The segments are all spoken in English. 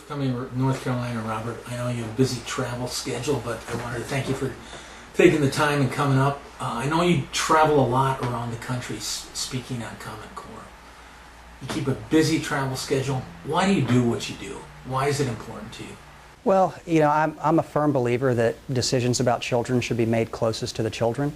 coming to North Carolina, Robert. I know you have a busy travel schedule, but I wanted to thank you for taking the time and coming up. I know you travel a lot around the country speaking on Common Core. You keep a busy travel schedule. Why do you do what you do? Why is it important to you? Well, I'm a firm believer that decisions about children should be made closest to the children.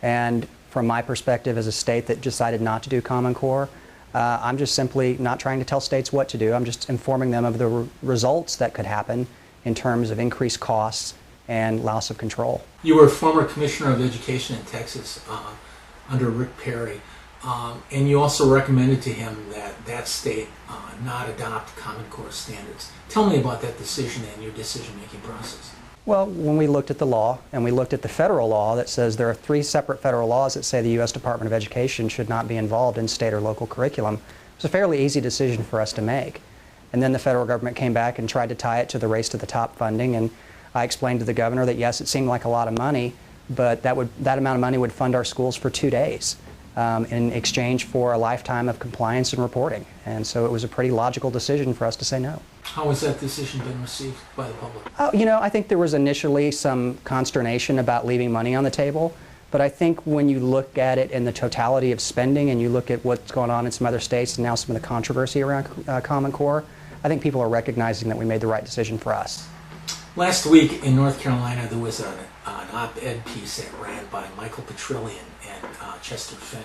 And from my perspective as a state that decided not to do Common Core, I'm just simply not trying to tell states what to do. I'm just informing them of the results that could happen in terms of increased costs and loss of control. You were a former commissioner of education in Texas under Rick Perry, and you also recommended to him that that state not adopt Common Core standards. Tell me about that decision and your decision-making process. Well, when we looked at the law and we looked at the federal law that says there are 3 separate federal laws that say the U.S. Department of Education should not be involved in state or local curriculum, it was a fairly easy decision for us to make. And then the federal government came back and tried to tie it to the Race to the Top funding, and I explained to the governor that yes, it seemed like a lot of money, but that amount of money would fund our schools for 2 days in exchange for a lifetime of compliance and reporting. And so it was a pretty logical decision for us to say no. How has that decision been received by the public? I think there was initially some consternation about leaving money on the table, but I think when you look at it in the totality of spending and you look at what's going on in some other states and now some of the controversy around Common Core, I think people are recognizing that we made the right decision for us. Last week in North Carolina, there was an op-ed piece that ran by Michael Petrillian and Chester Finn,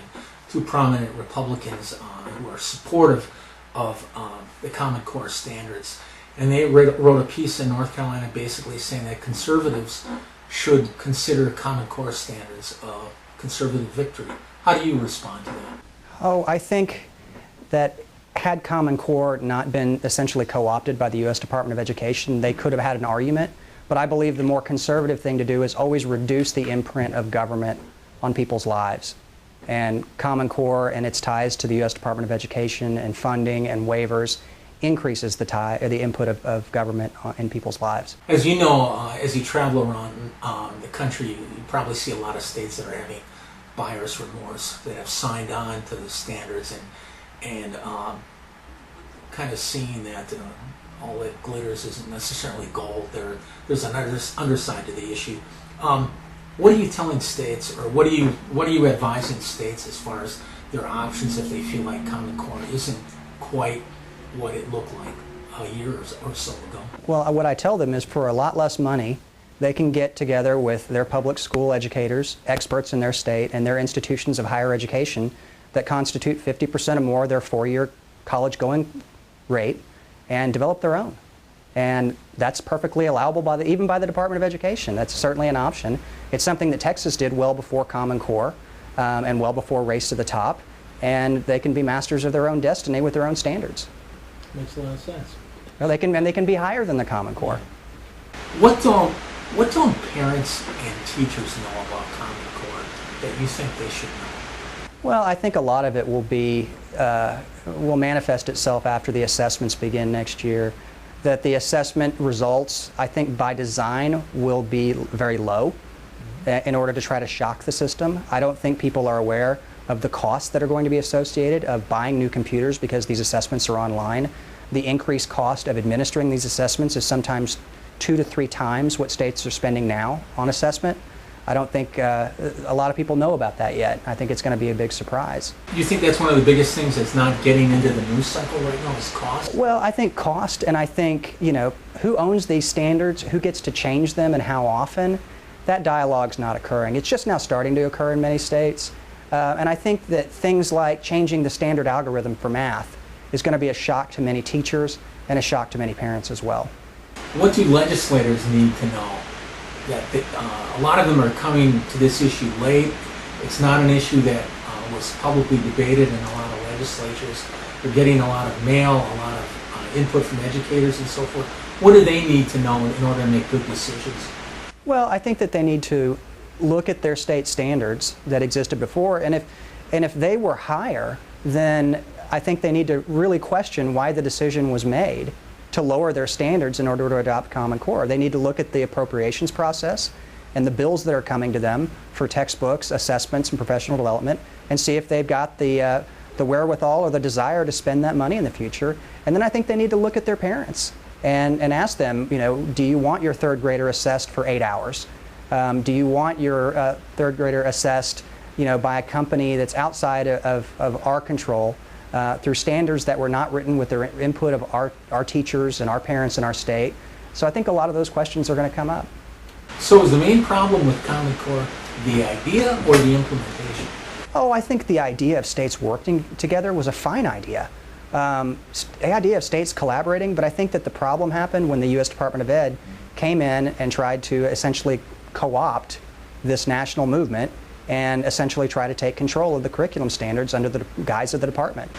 2 prominent Republicans who are supportive of the Common Core standards. And they wrote a piece in North Carolina basically saying that conservatives should consider Common Core standards a conservative victory. How do you respond to that? Oh, I think that had Common Core not been essentially co-opted by the U.S. Department of Education, they could have had an argument. But I believe the more conservative thing to do is always reduce the imprint of government on people's lives. And Common Core and its ties to the U.S. Department of Education and funding and waivers increases the input of government in people's lives. As you know, as you travel around the country, you probably see a lot of states that are having buyer's remorse, that have signed on to the standards and kind of seeing that all that glitters isn't necessarily gold. There's an underside to the issue. What are you telling states, or what are you advising states as far as their options if they feel like Common Core isn't quite what it looked like a year or so ago? Well, what I tell them is for a lot less money, they can get together with their public school educators, experts in their state, and their institutions of higher education that constitute 50% or more of their 4-year college-going rate and develop their own. And that's perfectly allowable even by the Department of Education. That's certainly an option. It's something that Texas did well before Common Core and well before Race to the Top, and they can be masters of their own destiny with their own standards. Makes a lot of sense. Well, they can be higher than the Common Core. What don't parents and teachers know about Common Core that you think they should know? Well, I think a lot of it will manifest itself after the assessments begin next year. That the assessment results, I think by design, will be very low in order to try to shock the system. I don't think people are aware of the costs that are going to be associated of buying new computers because these assessments are online. The increased cost of administering these assessments is sometimes 2 to 3 times what states are spending now on assessment. I don't think a lot of people know about that yet. I think it's going to be a big surprise. Do you think that's one of the biggest things that's not getting into the news cycle right now is cost? Well, I think cost, and I think, who owns these standards, who gets to change them, and how often, that dialogue's not occurring. It's just now starting to occur in many states. And I think that things like changing the standard algorithm for math is going to be a shock to many teachers and a shock to many parents as well. What do legislators need to know? That a lot of them are coming to this issue late. It's not an issue that was publicly debated in a lot of legislatures. They're getting a lot of mail, a lot of input from educators and so forth. What do they need to know in order to make good decisions? Well, I think that they need to look at their state standards that existed before, and if they were higher, then I think they need to really question why the decision was made to lower their standards in order to adopt Common Core. They need to look at the appropriations process and the bills that are coming to them for textbooks, assessments, and professional development, and see if they've got the wherewithal or the desire to spend that money in the future. And then I think they need to look at their parents and ask them, do you want your third grader assessed for 8 hours? Do you want your third grader assessed by a company that's outside of our control through standards that were not written with the input of our teachers and our parents in our state? So I think a lot of those questions are going to come up. So is the main problem with Common Core the idea or the implementation? Oh, I think the idea of states working together was a fine idea. The idea of states collaborating, but I think that the problem happened when the U.S. Department of Ed came in and tried to essentially co-opt this national movement and essentially try to take control of the curriculum standards under the guise of the department.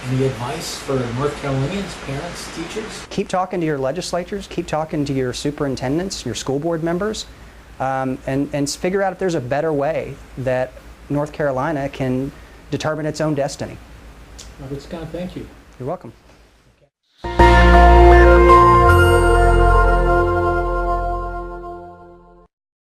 Any advice for North Carolinians, parents, teachers? Keep talking to your legislators, keep talking to your superintendents, your school board members, and figure out if there's a better way that North Carolina can determine its own destiny. Robert Scott, thank you. You're welcome.